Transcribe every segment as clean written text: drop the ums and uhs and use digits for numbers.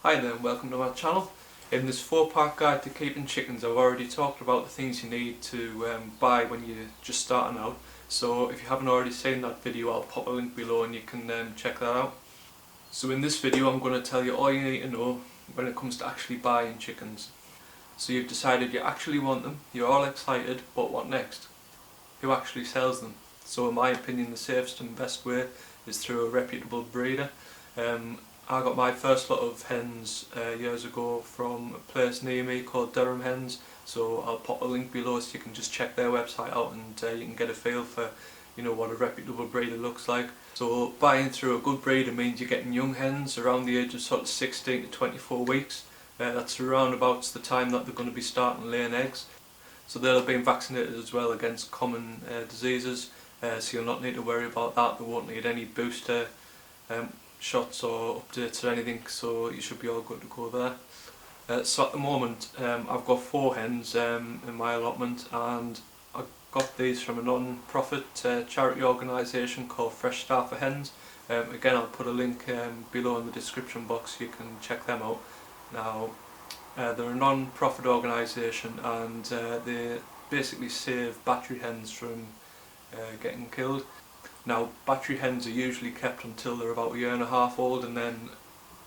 Hi there and welcome to my channel. In this 4-part guide to keeping chickens, I've already talked about the things you need to buy when you're just starting out. So if you haven't already seen that video, I'll pop a link below and you can check that out. So in this video I'm going to tell you all you need to know when it comes to actually buying chickens. So you've decided you actually want them, you're all excited, but what next? Who actually sells them? So in my opinion the safest and best way is through a reputable breeder. I got my first lot of hens years ago from a place near me called Hens, so I'll pop a link below so you can just check their website out and you can get a feel for what a reputable breeder looks like. So buying through a good breeder means you're getting young hens around the age of sort of 16 to 24 weeks. That's around about the time that they're going to be starting laying eggs. So they'll have been vaccinated as well against common diseases, so you'll not need to worry about that. They won't need any booster shots or updates or anything, so you should be all good to go there. So at the moment I've got 4 hens in my allotment, and I got these from a non-profit charity organisation called Fresh Start for Hens. Again, I'll put a link below in the description box so you can check them out. Now they're a non-profit organisation and they basically save battery hens from getting killed. Now battery hens are usually kept until they're about 1.5 years old, and then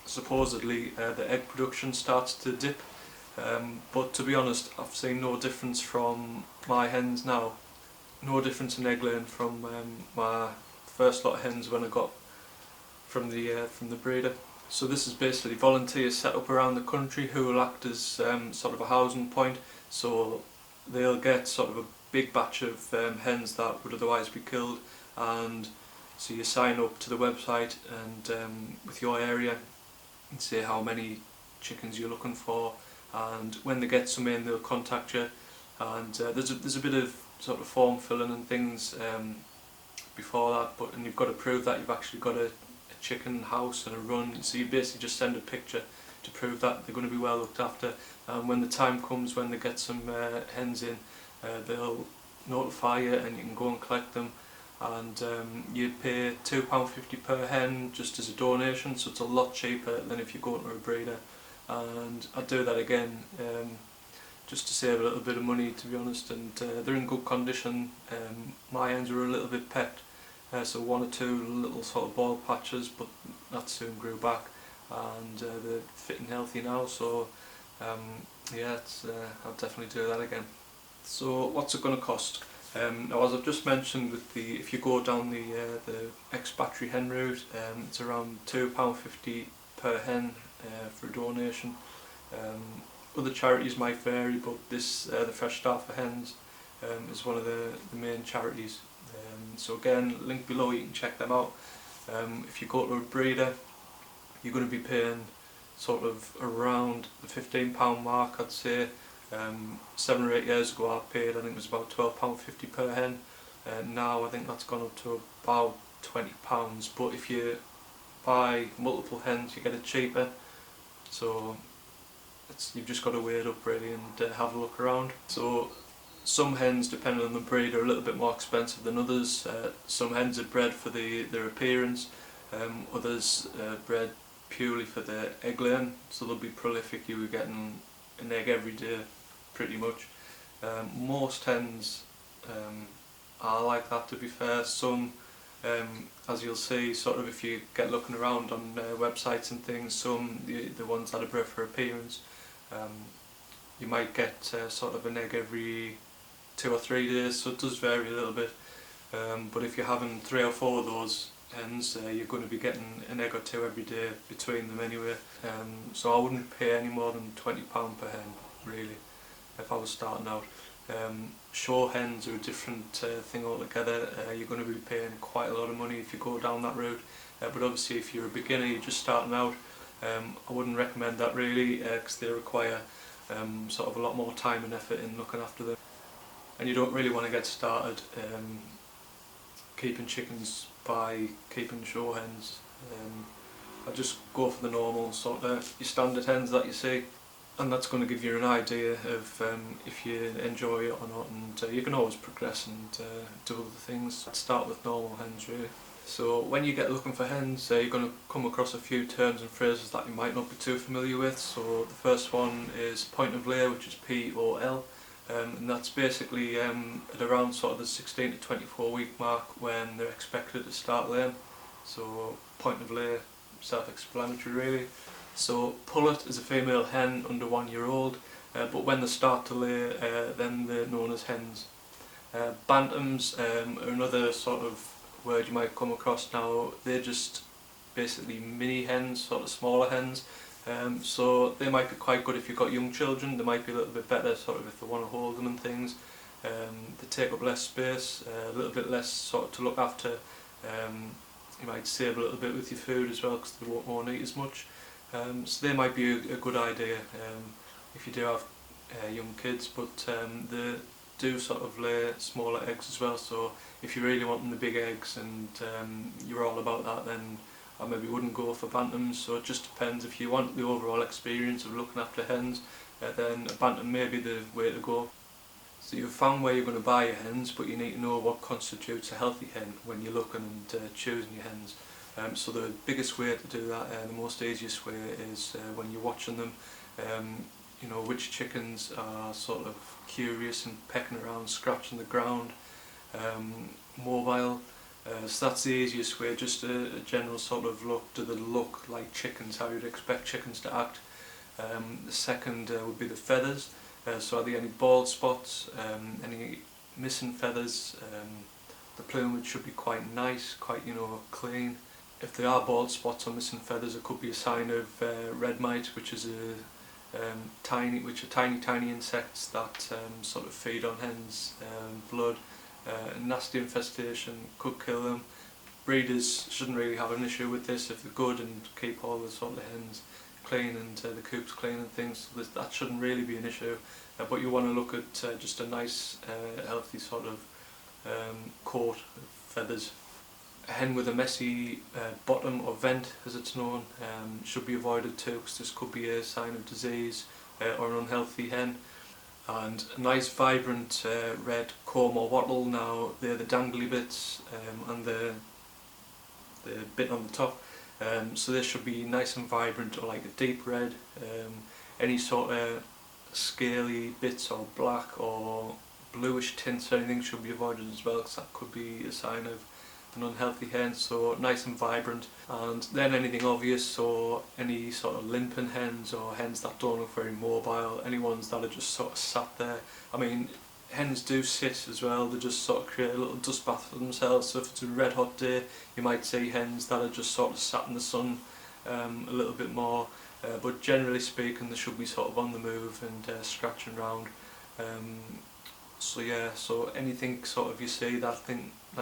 supposedly the egg production starts to dip, but to be honest I've seen no difference from my hens now, no difference in egg laying from my first lot of hens when I got from the breeder. So this is basically volunteers set up around the country who will act as sort of a housing point, so they'll get sort of a big batch of hens that would otherwise be killed, and so you sign up to the website and with your area and say how many chickens you're looking for, and when they get some in they'll contact you, and there's a bit of sort of form filling and things before that, and you've got to prove that you've actually got a chicken house and a run, so you basically just send a picture to prove that they're going to be well looked after, and when the time comes when they get some hens in, they'll notify you and you can go and collect them, and you'd pay £2.50 per hen just as a donation, so it's a lot cheaper than if you go to a breeder. And I'd do that again just to save a little bit of money, to be honest, and they're in good condition. My hens were a little bit pecked, so 1 or 2 little sort of bald patches, but that soon grew back, and they're fit and healthy now, so yeah, I'll definitely do that again. So what's it going to cost? Now, as I've just mentioned, if you go down the ex-battery hen route, it's around £2.50 per hen for a donation. Other charities might vary, but this the Fresh Start for Hens is one of the main charities. So again, link below, you can check them out. If you go to a breeder, you're going to be paying sort of around the £15 mark, I'd say. 7 or 8 years ago I paid, I think it was about £12.50 per hen, and now I think that's gone up to about £20, but if you buy multiple hens you get it cheaper, so you've just got to weigh it up really and have a look around. So some hens, depending on the breed, are a little bit more expensive than others. Some hens are bred for their appearance, others are bred purely for their egg laying, so they'll be prolific. You were getting an egg every day pretty much. Most hens are like that, to be fair. Some, as you'll see, sort of if you get looking around on websites and things, some, the ones that are bred for appearance, you might get sort of an egg every 2 or 3 days, so it does vary a little bit, but if you're having 3 or 4 of those hens, you're going to be getting an egg or 2 every day between them anyway, so I wouldn't pay any more than £20 per hen really if I was starting out. Show hens are a different thing altogether. You're going to be paying quite a lot of money if you go down that route, but obviously if you're a beginner, you're just starting out, I wouldn't recommend that really, because they require sort of a lot more time and effort in looking after them, and you don't really want to get started keeping chickens by keeping show hens. I just go for the normal sort of your standard hens that you see, and that's going to give you an idea of if you enjoy it or not, and you can always progress and do other things. Start with normal hens really. So when you get looking for hens, you're going to come across a few terms and phrases that you might not be too familiar with. So the first one is point of lay, which is POL, and that's basically at around sort of the 16 to 24 week mark when they're expected to start laying. So point of lay, self-explanatory really. So pullet is a female hen under 1 year old, but when they start to lay, then they're known as hens. Bantams are another sort of word you might come across now. They're just basically mini hens, sort of smaller hens. So they might be quite good if you've got young children. They might be a little bit better sort of if they want to hold them and things. They take up less space, a little bit less sort of to look after. You might save a little bit with your food as well because they won't eat as much. So they might be a good idea if you do have young kids, but they do sort of lay smaller eggs as well, so if you're really wanting the big eggs and you're all about that, then I maybe wouldn't go for bantams. So it just depends. If you want the overall experience of looking after hens, then a bantam may be the way to go. So you've found where you're going to buy your hens, but you need to know what constitutes a healthy hen when you're looking and choosing your hens. So the biggest way to do that, the most easiest way, is when you're watching them. You know which chickens are sort of curious and pecking around, scratching the ground, mobile. So that's the easiest way, just a general sort of look. Do they look like chickens, how you'd expect chickens to act? The second would be the feathers. So are there any bald spots, any missing feathers? The plumage should be quite nice, quite clean. If there are bald spots or missing feathers, it could be a sign of red mite, which is tiny insects that sort of feed on hens' blood. A nasty infestation could kill them. Breeders shouldn't really have an issue with this if they're good and keep all the sort of hens clean and the coops clean and things. So that shouldn't really be an issue. But you want to look at just a nice, healthy sort of coat of feathers. A hen with a messy bottom or vent, as it's known, should be avoided too, because this could be a sign of disease or an unhealthy hen. And a nice vibrant red comb or wattle, now they're the dangly bits and the bit on the top. So this should be nice and vibrant, or like a deep red. Any sort of scaly bits or black or bluish tints or anything should be avoided as well, because that could be a sign of an unhealthy hen. So nice and vibrant. And then anything obvious, so any sort of limping hens or hens that don't look very mobile, any ones that are just sort of sat there. I mean, hens do sit as well, they just sort of create a little dust bath for themselves. So if it's a red hot day, you might see hens that are just sort of sat in the sun a little bit more, but generally speaking they should be sort of on the move and scratching around. So yeah, so anything sort of you see that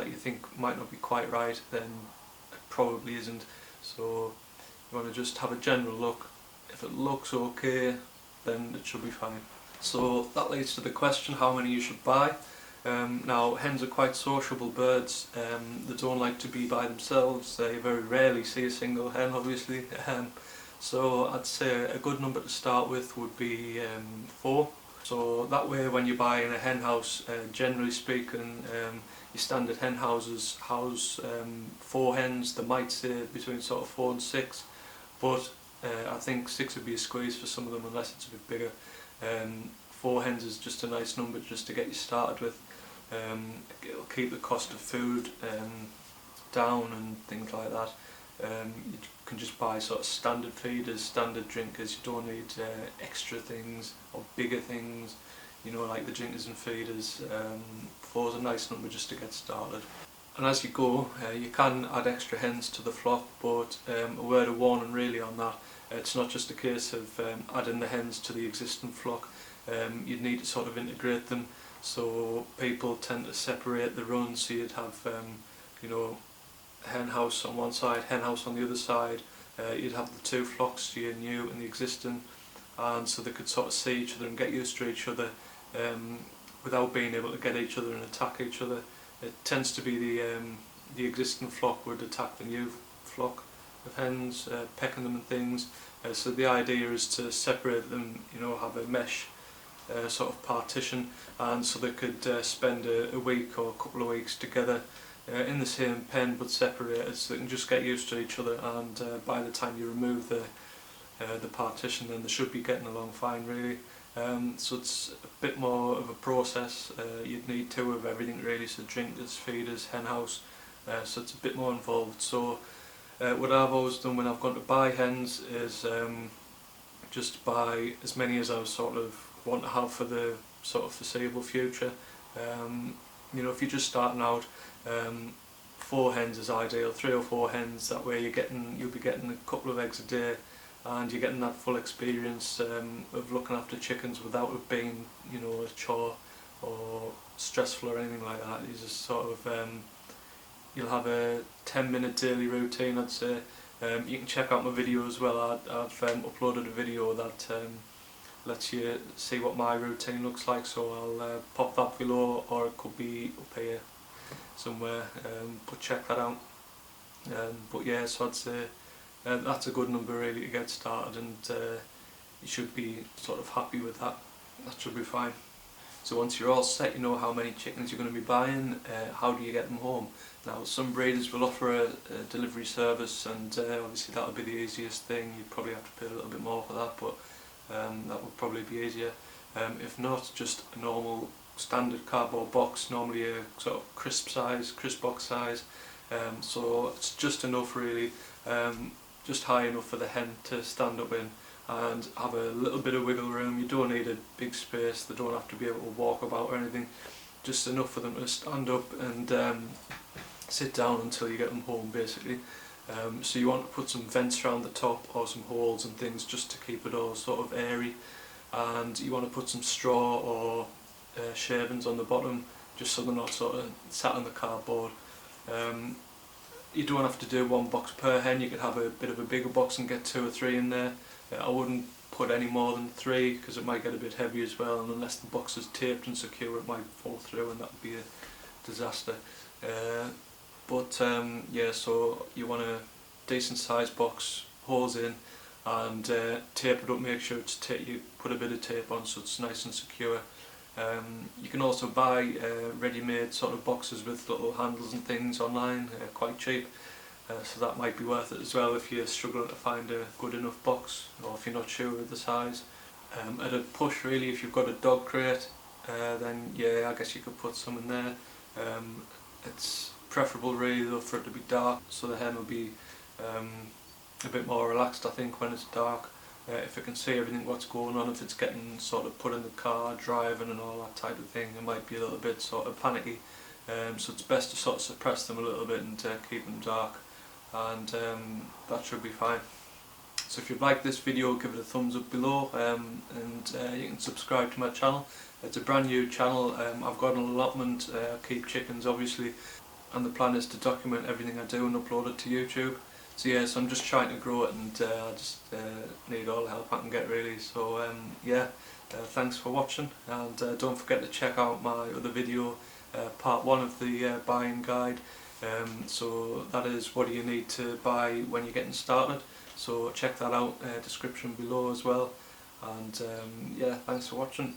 you think might not be quite right, then it probably isn't. So you want to just have a general look. If it looks okay, then it should be fine. So that leads to the question how many you should buy. Now hens are quite sociable birds. They don't like to be by themselves. You very rarely see a single hen, obviously. So I'd say a good number to start with would be 4. So that way when you're buying a hen house, generally speaking, your standard hen houses house 4 hens. They might say between sort of 4 and 6, but I think 6 would be a squeeze for some of them unless it's a bit bigger. 4 hens is just a nice number just to get you started with. It'll keep the cost of food down and things like that. You can just buy sort of standard feeders, standard drinkers. You don't need extra things or bigger things, like the drinkers and feeders. 4 is a nice number just to get started. And as you go, you can add extra hens to the flock, but a word of warning really on that. It's not just a case of adding the hens to the existing flock. You'd need to sort of integrate them. So people tend to separate the runs, so you'd have hen house on one side, hen house on the other side. You'd have the 2 flocks, your new and the existing, and so they could sort of see each other and get used to each other without being able to get each other and attack each other. It tends to be the existing flock would attack the new flock of hens, pecking them and things. So the idea is to separate them, have a mesh sort of partition, and so they could spend a week or a couple of weeks together in the same pen but separated, so they can just get used to each other, and by the time you remove the partition, then they should be getting along fine really. So it's a bit more of a process. You'd need 2 of everything really, so drinkers, feeders, hen house, so it's a bit more involved. So what I've always done when I've gone to buy hens is just buy as many as I sort of want to have for the sort of foreseeable future. You know, if you're just starting out, 4 hens is ideal, 3 or 4 hens, that way you'll be getting a couple of eggs a day, and you're getting that full experience of looking after chickens without it being, you know, a chore or stressful or anything like that. You just sort of, you'll have a 10-minute daily routine, I'd say. You can check out my video as well. I've uploaded a video that lets you see what my routine looks like, so I'll pop that below, or it could be up here somewhere, but check that out. But yeah, so I'd say that's a good number really to get started, and you should be sort of happy with that. That should be fine. So once you're all set, you know how many chickens you're going to be buying, how do you get them home? Now some breeders will offer a delivery service, and obviously that would be the easiest thing. You'd probably have to pay a little bit more for that, but that would probably be easier. If not, just a normal standard cardboard box, normally a sort of crisp box size, so it's just enough really, just high enough for the hen to stand up in and have a little bit of wiggle room. You don't need a big space, they don't have to be able to walk about or anything, just enough for them to stand up and sit down until you get them home basically. So you want to put some vents around the top, or some holes and things, just to keep it all sort of airy, and you want to put some straw or shavings on the bottom, just so they're not sort of sat on the cardboard. You don't have to do 1 box per hen. You could have a bit of a bigger box and get 2 or 3 in there. I wouldn't put any more than 3 because it might get a bit heavy as well, and unless the box is taped and secure it might fall through, and that would be a disaster. Yeah, so you want a decent sized box, holes in, and tape it up. Make sure you put a bit of tape on so it's nice and secure. You can also buy ready-made sort of boxes with little handles and things online, quite cheap, so that might be worth it as well if you're struggling to find a good enough box, or if you're not sure of the size. At a push really, if you've got a dog crate, then yeah, I guess you could put some in there. It's preferable really though for it to be dark, so the hen will be a bit more relaxed I think when it's dark. If it can see everything what's going on, if it's getting sort of put in the car, driving and all that type of thing, it might be a little bit sort of panicky. So it's best to sort of suppress them a little bit and keep them dark, and that should be fine. So if you've liked this video, give it a thumbs up below, and you can subscribe to my channel. It's a brand new channel. I've got an allotment, I keep chickens obviously, and the plan is to document everything I do and upload it to YouTube. So yeah, so I'm just trying to grow it, and I just need all the help I can get really. So yeah, thanks for watching, and don't forget to check out my other video, part 1 of the buying guide. So that is what do you need to buy when you're getting started. So check that out, description below as well. And yeah, thanks for watching.